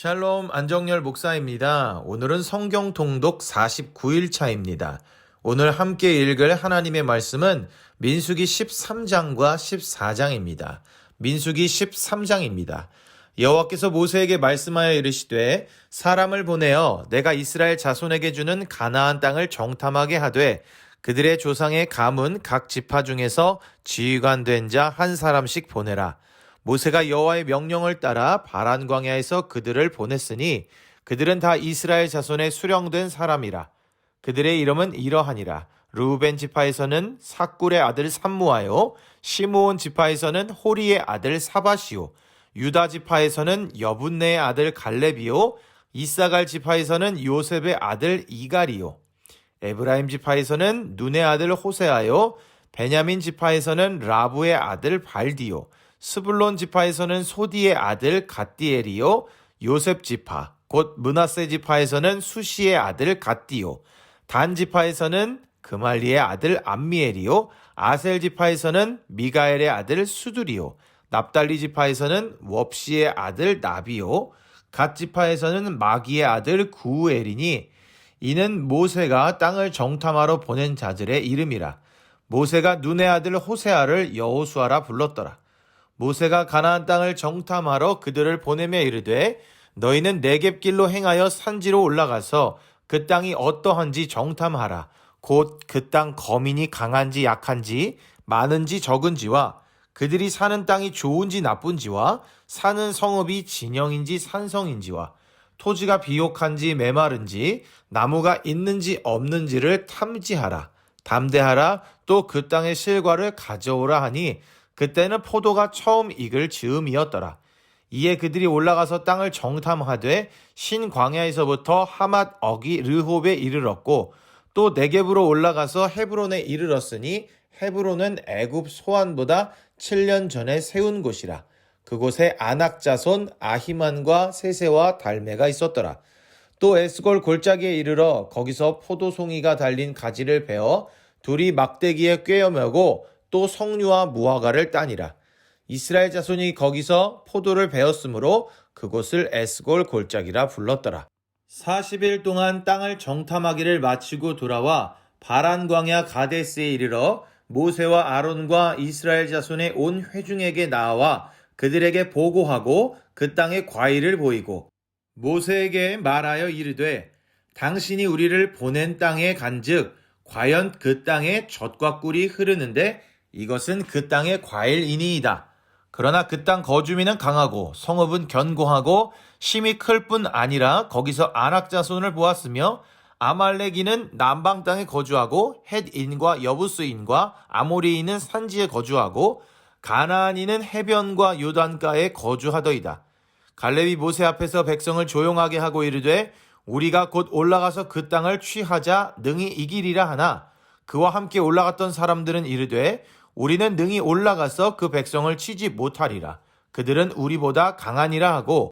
샬롬 안정열 목사입니다. 오늘은 성경 통독 49일 차입니다. 오늘 함께 읽을 하나님의 말씀은 민수기 13장과 14장입니다. 민수기 13장입니다. 여호와께서 모세에게 말씀하여 이르시되 사람을 보내어 내가 이스라엘 자손에게 주는 가나안 땅을 정탐하게 하되 그들의 조상의 가문 각 지파 중에서 지휘관 된 자 한 사람씩 보내라. 모세가 여호와의 명령을 따라 바란 광야에서 그들을 보냈으니 그들은 다 이스라엘 자손의 수령된 사람이라. 그들의 이름은 이러하니라. 르우벤 지파에서는 사꿀의 아들 삼무아요. 시므온 지파에서는 호리의 아들 사바시오. 유다 지파에서는 여분네의 아들 갈렙이요. 이사갈 지파에서는 요셉의 아들 이갈이요. 에브라임 지파에서는 눈의 아들 호세아요. 베냐민 지파에서는 라부의 아들 발디요. 스불론 지파에서는 소디의 아들 갓디엘이요. 요셉 지파 곧 므낫세 지파에서는 수시의 아들 갓디요. 단 지파에서는 그말리의 아들 암미엘이요. 아셀 지파에서는 미가엘의 아들 수두리요. 납달리 지파에서는 웁시의 아들 나비요. 갓 지파에서는 마기의 아들 구우엘이니 이는 모세가 땅을 정탐하러 보낸 자들의 이름이라. 모세가 눈의 아들 호세아를 여호수아라 불렀더라. 모세가 가나안 땅을 정탐하러 그들을 보내며 이르되 너희는 네겝길로 행하여 산지로 올라가서 그 땅이 어떠한지 정탐하라. 곧 그 땅 거민이 강한지 약한지 많은지 적은지와 그들이 사는 땅이 좋은지 나쁜지와 사는 성읍이 진영인지 산성인지와 토지가 비옥한지 메마른지 나무가 있는지 없는지를 탐지하라. 담대하라. 또 그 땅의 실과를 가져오라 하니 그때는 포도가 처음 익을 즈음이었더라. 이에 그들이 올라가서 땅을 정탐하되 신광야에서부터 하맛 어기 르홉에 이르렀고 또 네겝으로 올라가서 헤브론에 이르렀으니 헤브론은 애굽 소안보다 7년 전에 세운 곳이라. 그곳에 아낙 자손 아히만과 세세와 달메가 있었더라. 또 에스골 골짜기에 이르러 거기서 포도송이가 달린 가지를 베어 둘이 막대기에 꿰어 매고 또 석류와 무화과를 따니라. 이스라엘 자손이 거기서 포도를 베었으므로 그곳을 에스골 골짜기라 불렀더라. 40일 동안 땅을 정탐하기를 마치고 돌아와 바란 광야 가데스에 이르러 모세와 아론과 이스라엘 자손의 온 회중에게 나와 그들에게 보고하고 그 땅의 과일을 보이고 모세에게 말하여 이르되 당신이 우리를 보낸 땅에 간즉 과연 그 땅에 젖과 꿀이 흐르는데 이것은 그 땅의 과일이니이다. 그러나 그 땅 거주민은 강하고 성읍은 견고하고 심이 클 뿐 아니라 거기서 아낙 자손을 보았으며 아말렉인은 남방 땅에 거주하고 헷인과 여부스인과 아모리인은 산지에 거주하고 가나안인은 해변과 요단가에 거주하더이다. 갈렙이 모세 앞에서 백성을 조용하게 하고 이르되 우리가 곧 올라가서 그 땅을 취하자 능히 이기리라 하나 그와 함께 올라갔던 사람들은 이르되 우리는 능히 올라가서 그 백성을 치지 못하리라. 그들은 우리보다 강하니라 하고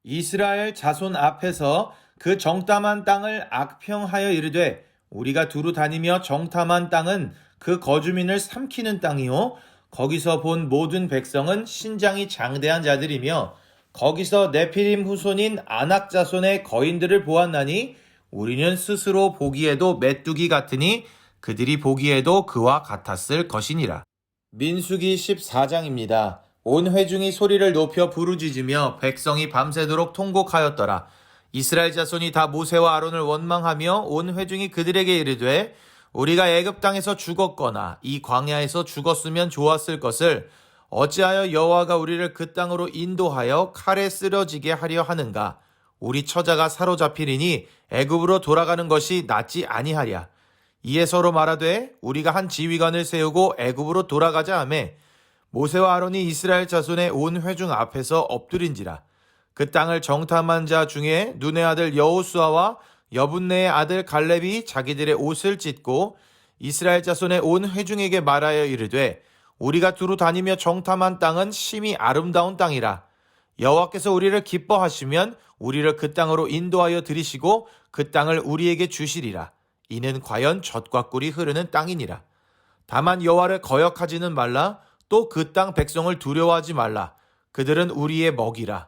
이스라엘 자손 앞에서 그 정탐한 땅을 악평하여 이르되 우리가 두루 다니며 정탐한 땅은 그 거주민을 삼키는 땅이요 거기서 본 모든 백성은 신장이 장대한 자들이며 거기서 네피림 후손인 아낙 자손의 거인들을 보았나니 우리는 스스로 보기에도 메뚜기 같으니 그들이 보기에도 그와 같았을 것이니라. 민수기 14장입니다. 온 회중이 소리를 높여 부르짖으며 백성이 밤새도록 통곡하였더라. 이스라엘 자손이 다 모세와 아론을 원망하며 온 회중이 그들에게 이르되 우리가 애굽 땅에서 죽었거나 이 광야에서 죽었으면 좋았을 것을 어찌하여 여호와가 우리를 그 땅으로 인도하여 칼에 쓰러지게 하려 하는가? 우리 처자가 사로잡히리니 애굽으로 돌아가는 것이 낫지 아니하랴. 이에 서로 말하되 우리가 한 지휘관을 세우고 애굽으로 돌아가자 하매 모세와 아론이 이스라엘 자손의 온 회중 앞에서 엎드린지라. 그 땅을 정탐한 자 중에 눈의 아들 여호수아와 여분네의 아들 갈렙이 자기들의 옷을 찢고 이스라엘 자손의 온 회중에게 말하여 이르되 우리가 두루 다니며 정탐한 땅은 심히 아름다운 땅이라. 여호와께서 우리를 기뻐하시면 우리를 그 땅으로 인도하여 들이시고 그 땅을 우리에게 주시리라. 이는 과연 젖과 꿀이 흐르는 땅이니라. 다만 여호와를 거역하지는 말라. 또 그 땅 백성을 두려워하지 말라. 그들은 우리의 먹이라.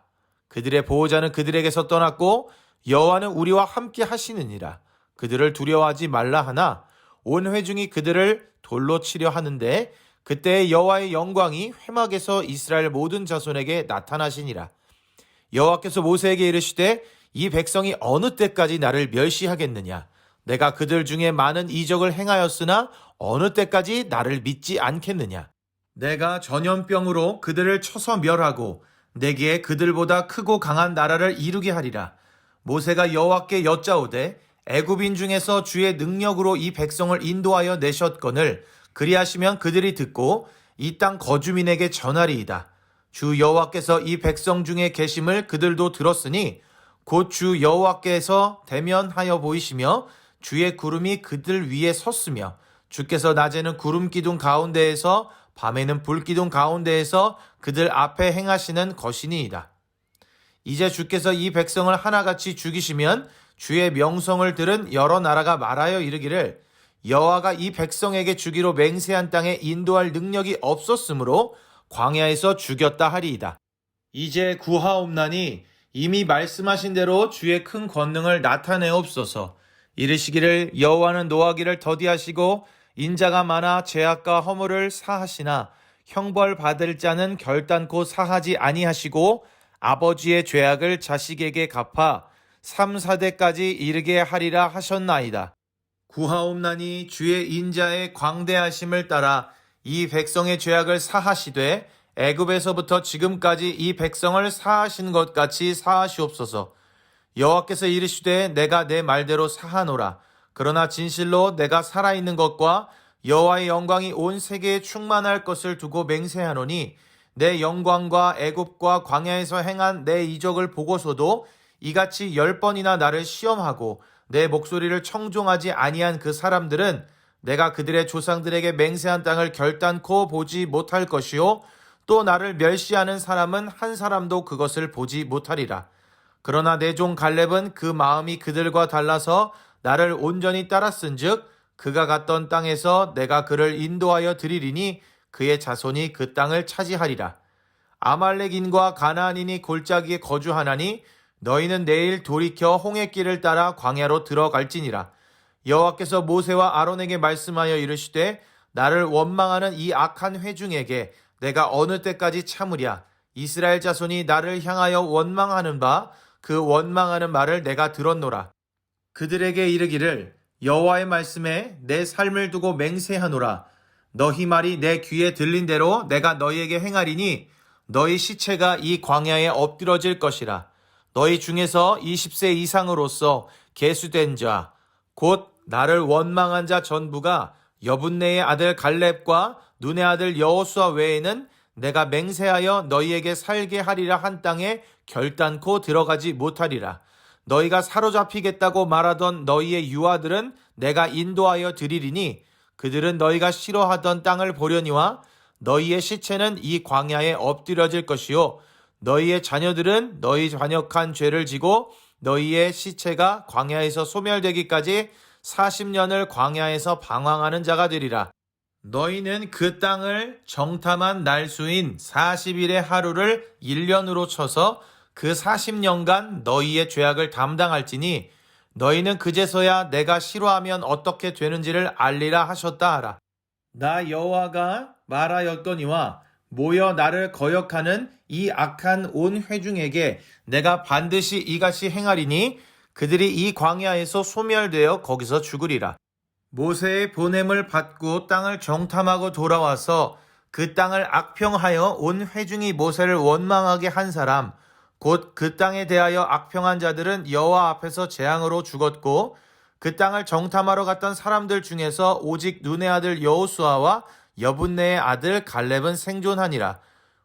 그들의 보호자는 그들에게서 떠났고 여호와는 우리와 함께 하시느니라. 그들을 두려워하지 말라 하나 온 회중이 그들을 돌로 치려 하는데 그때 여호와의 영광이 회막에서 이스라엘 모든 자손에게 나타나시니라. 여호와께서 모세에게 이르시되 이 백성이 어느 때까지 나를 멸시하겠느냐. 내가 그들 중에 많은 이적을 행하였으나 어느 때까지 나를 믿지 않겠느냐. 내가 전염병으로 그들을 쳐서 멸하고 내게 그들보다 크고 강한 나라를 이루게 하리라. 모세가 여호와께 여짜오되 애굽인 중에서 주의 능력으로 이 백성을 인도하여 내셨거늘 그리하시면 그들이 듣고 이 땅 거주민에게 전하리이다. 주 여호와께서 이 백성 중에 계심을 그들도 들었으니 곧 주 여호와께서 대면하여 보이시며 주의 구름이 그들 위에 섰으며 주께서 낮에는 구름 기둥 가운데에서 밤에는 불 기둥 가운데에서 그들 앞에 행하시는 것이니이다. 이제 주께서 이 백성을 하나같이 죽이시면 주의 명성을 들은 여러 나라가 말하여 이르기를 여호와가 이 백성에게 주기로 맹세한 땅에 인도할 능력이 없었으므로 광야에서 죽였다 하리이다. 이제 구하옵나니 이미 말씀하신 대로 주의 큰 권능을 나타내옵소서. 이르시기를 여호와는 노하기를 더디하시고 인자가 많아 죄악과 허물을 사하시나 형벌 받을 자는 결단코 사하지 아니하시고 아버지의 죄악을 자식에게 갚아 3, 4대까지 이르게 하리라 하셨나이다. 구하옵나니 주의 인자의 광대하심을 따라 이 백성의 죄악을 사하시되 애굽에서부터 지금까지 이 백성을 사하신 것 같이 사하시옵소서. 여호와께서 이르시되 내가 내 말대로 사하노라. 그러나 진실로 내가 살아있는 것과 여호와의 영광이 온 세계에 충만할 것을 두고 맹세하노니 내 영광과 애굽과 광야에서 행한 내 이적을 보고서도 이같이 10번이나 나를 시험하고 내 목소리를 청종하지 아니한 그 사람들은 내가 그들의 조상들에게 맹세한 땅을 결단코 보지 못할 것이요 또 나를 멸시하는 사람은 한 사람도 그것을 보지 못하리라. 그러나 내 종 갈렙은 그 마음이 그들과 달라서 나를 온전히 따랐은즉 그가 갔던 땅에서 내가 그를 인도하여 드리리니 그의 자손이 그 땅을 차지하리라. 아말렉인과 가나안인이 골짜기에 거주하나니 너희는 내일 돌이켜 홍해길을 따라 광야로 들어갈지니라. 여호와께서 모세와 아론에게 말씀하여 이르시되 나를 원망하는 이 악한 회중에게 내가 어느 때까지 참으랴. 이스라엘 자손이 나를 향하여 원망하는 바 그 원망하는 말을 내가 들었노라. 그들에게 이르기를 여호와의 말씀에 내 삶을 두고 맹세하노라. 너희 말이 내 귀에 들린 대로 내가 너희에게 행하리니 너희 시체가 이 광야에 엎드러질 것이라. 너희 중에서 20세 이상으로서 계수된 자 곧 나를 원망한 자 전부가 여분네의 아들 갈렙과 눈의 아들 여호수아 외에는 내가 맹세하여 너희에게 살게 하리라 한 땅에 결단코 들어가지 못하리라. 너희가 사로잡히겠다고 말하던 너희의 유아들은 내가 인도하여 드리리니 그들은 너희가 싫어하던 땅을 보려니와 너희의 시체는 이 광야에 엎드려질 것이요 너희의 자녀들은 너희 잔역한 죄를 지고 너희의 시체가 광야에서 소멸되기까지 40년을 광야에서 방황하는 자가 되리라. 너희는 그 땅을 정탐한 날수인 40일의 하루를 1년으로 쳐서 그 40년간 너희의 죄악을 담당할지니 너희는 그제서야 내가 싫어하면 어떻게 되는지를 알리라 하셨다 하라. 나 여호와가 말하였거니와 모여 나를 거역하는 이 악한 온 회중에게 내가 반드시 이같이 행하리니 그들이 이 광야에서 소멸되어 거기서 죽으리라. 모세의 보냄을 받고 땅을 정탐하고 돌아와서 그 땅을 악평하여 온 회중이 모세를 원망하게 한 사람 곧 그 땅에 대하여 악평한 자들은 여호와 앞에서 재앙으로 죽었고 그 땅을 정탐하러 갔던 사람들 중에서 오직 눈의 아들 여호수아와 여분네의 아들 갈렙은 생존하니라.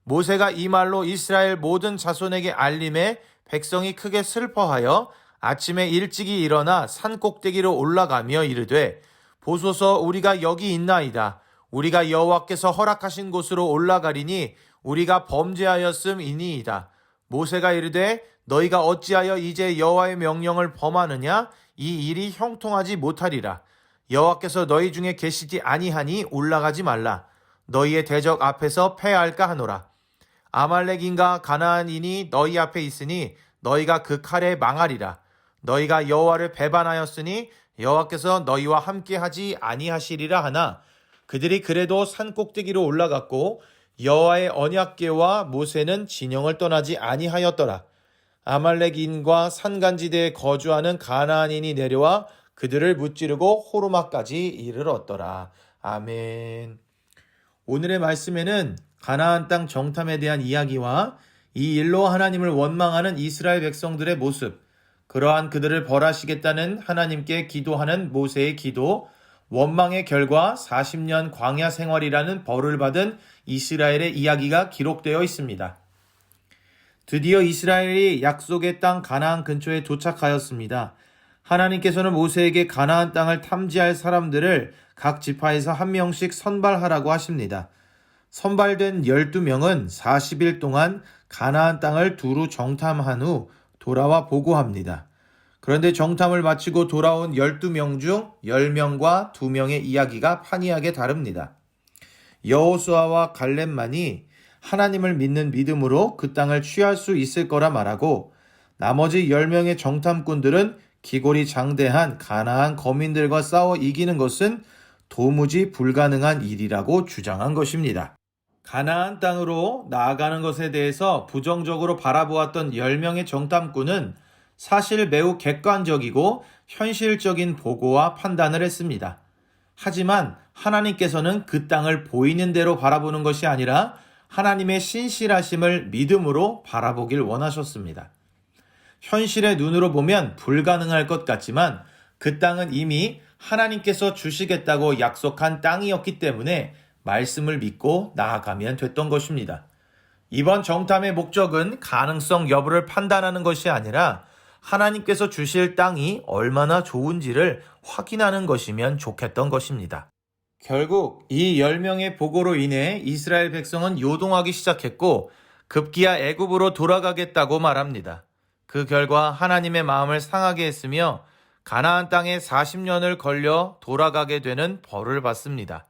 모세가 이 말로 이스라엘 모든 자손에게 알림에 백성이 크게 슬퍼하여 아침에 일찍이 일어나 산 꼭대기로 올라가며 이르되 보소서 우리가 여기 있나이다. 우리가 여호와께서 허락하신 곳으로 올라가리니 우리가 범죄하였음이니이다. 모세가 이르되 너희가 어찌하여 이제 여호와의 명령을 범하느냐? 이 일이 형통하지 못하리라. 여호와께서 너희 중에 계시지 아니하니 올라가지 말라. 너희의 대적 앞에서 패할까 하노라. 아말렉인과 가나안인이 너희 앞에 있으니 너희가 그 칼에 망하리라. 너희가 여호와를 배반하였으니 여호와께서 너희와 함께하지 아니하시리라 하나 그들이 그래도 산 꼭대기로 올라갔고 여호와의 언약궤와 모세는 진영을 떠나지 아니하였더라. 아말렉인과 산간지대에 거주하는 가나안인이 내려와 그들을 무찌르고 호르마까지 이르렀더라. 아멘. 오늘의 말씀에는 가나안 땅 정탐에 대한 이야기와 이 일로 하나님을 원망하는 이스라엘 백성들의 모습, 그러한 그들을 벌하시겠다는 하나님께 기도하는 모세의 기도, 원망의 결과 40년 광야 생활이라는 벌을 받은 이스라엘의 이야기가 기록되어 있습니다. 드디어 이스라엘이 약속의 땅 가나안 근처에 도착하였습니다. 하나님께서는 모세에게 가나안 땅을 탐지할 사람들을 각 지파에서 한 명씩 선발하라고 하십니다. 선발된 12명은 40일 동안 가나안 땅을 두루 정탐한 후 돌아와 보고합니다. 그런데 정탐을 마치고 돌아온 12명 중 10명과 2명의 이야기가 판이하게 다릅니다. 여호수아와 갈렙만이 하나님을 믿는 믿음으로 그 땅을 취할 수 있을 거라 말하고 나머지 10명의 정탐꾼들은 기골이 장대한 가나안 거민들과 싸워 이기는 것은 도무지 불가능한 일이라고 주장한 것입니다. 가나안 땅으로 나아가는 것에 대해서 부정적으로 바라보았던 10명의 정탐꾼은 사실 매우 객관적이고 현실적인 보고와 판단을 했습니다. 하지만 하나님께서는 그 땅을 보이는 대로 바라보는 것이 아니라 하나님의 신실하심을 믿음으로 바라보길 원하셨습니다. 현실의 눈으로 보면 불가능할 것 같지만 그 땅은 이미 하나님께서 주시겠다고 약속한 땅이었기 때문에 말씀을 믿고 나아가면 됐던 것입니다. 이번 정탐의 목적은 가능성 여부를 판단하는 것이 아니라 하나님께서 주실 땅이 얼마나 좋은지를 확인하는 것이면 좋겠던 것입니다. 결국 이 10명의 보고로 인해 이스라엘 백성은 요동하기 시작했고 급기야 애굽으로 돌아가겠다고 말합니다. 그 결과 하나님의 마음을 상하게 했으며 가나안 땅에 40년을 걸려 돌아가게 되는 벌을 받습니다.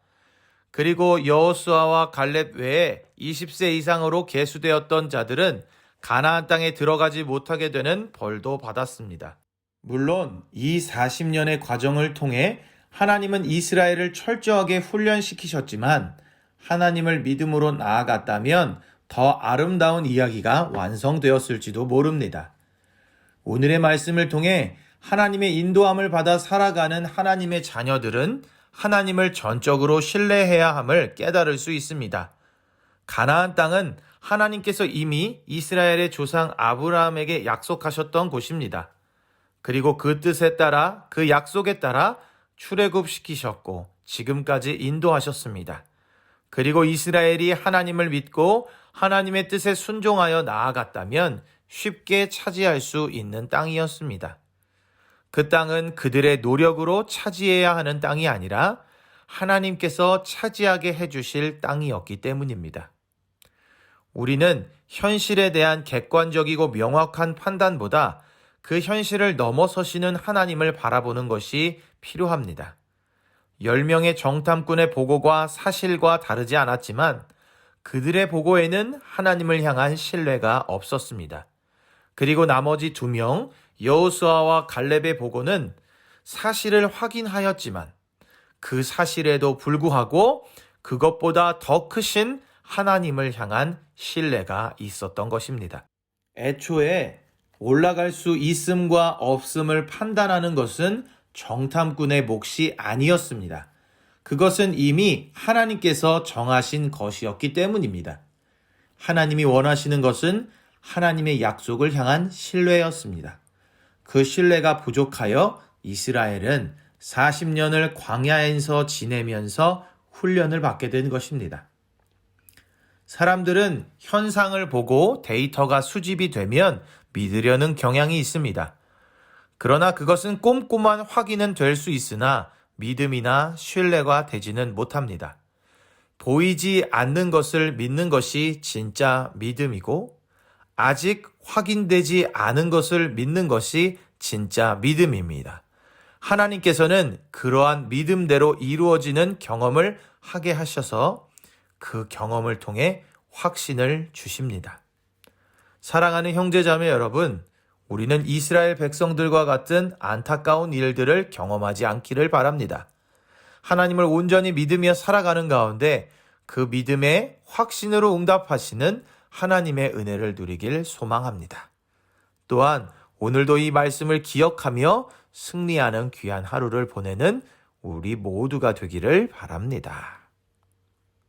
그리고 여호수아와 갈렙 외에 20세 이상으로 계수되었던 자들은 가나안 땅에 들어가지 못하게 되는 벌도 받았습니다. 물론 이 40년의 과정을 통해 하나님은 이스라엘을 철저하게 훈련시키셨지만 하나님을 믿음으로 나아갔다면 더 아름다운 이야기가 완성되었을지도 모릅니다. 오늘의 말씀을 통해 하나님의 인도함을 받아 살아가는 하나님의 자녀들은 하나님을 전적으로 신뢰해야 함을 깨달을 수 있습니다. 가나안 땅은 하나님께서 이미 이스라엘의 조상 아브라함에게 약속하셨던 곳입니다. 그리고 그 뜻에 따라 그 약속에 따라 출애굽시키셨고 지금까지 인도하셨습니다. 그리고 이스라엘이 하나님을 믿고 하나님의 뜻에 순종하여 나아갔다면 쉽게 차지할 수 있는 땅이었습니다. 그 땅은 그들의 노력으로 차지해야 하는 땅이 아니라 하나님께서 차지하게 해주실 땅이었기 때문입니다. 우리는 현실에 대한 객관적이고 명확한 판단보다 그 현실을 넘어서시는 하나님을 바라보는 것이 필요합니다. 10명의 정탐꾼의 보고가 사실과 다르지 않았지만 그들의 보고에는 하나님을 향한 신뢰가 없었습니다. 그리고 나머지 2명, 여호수아와 갈렙의 보고는 사실을 확인하였지만 그 사실에도 불구하고 그것보다 더 크신 하나님을 향한 신뢰가 있었던 것입니다. 애초에 올라갈 수 있음과 없음을 판단하는 것은 정탐꾼의 몫이 아니었습니다. 그것은 이미 하나님께서 정하신 것이었기 때문입니다. 하나님이 원하시는 것은 하나님의 약속을 향한 신뢰였습니다. 그 신뢰가 부족하여 이스라엘은 40년을 광야에서 지내면서 훈련을 받게 된 것입니다. 사람들은 현상을 보고 데이터가 수집이 되면 믿으려는 경향이 있습니다. 그러나 그것은 꼼꼼한 확인은 될 수 있으나 믿음이나 신뢰가 되지는 못합니다. 보이지 않는 것을 믿는 것이 진짜 믿음이고 아직 확인되지 않은 것을 믿는 것이 진짜 믿음입니다. 하나님께서는 그러한 믿음대로 이루어지는 경험을 하게 하셔서 그 경험을 통해 확신을 주십니다. 사랑하는 형제자매 여러분, 우리는 이스라엘 백성들과 같은 안타까운 일들을 경험하지 않기를 바랍니다. 하나님을 온전히 믿으며 살아가는 가운데 그 믿음의 확신으로 응답하시는 하나님의 은혜를 누리길 소망합니다. 또한 오늘도 이 말씀을 기억하며 승리하는 귀한 하루를 보내는 우리 모두가 되기를 바랍니다.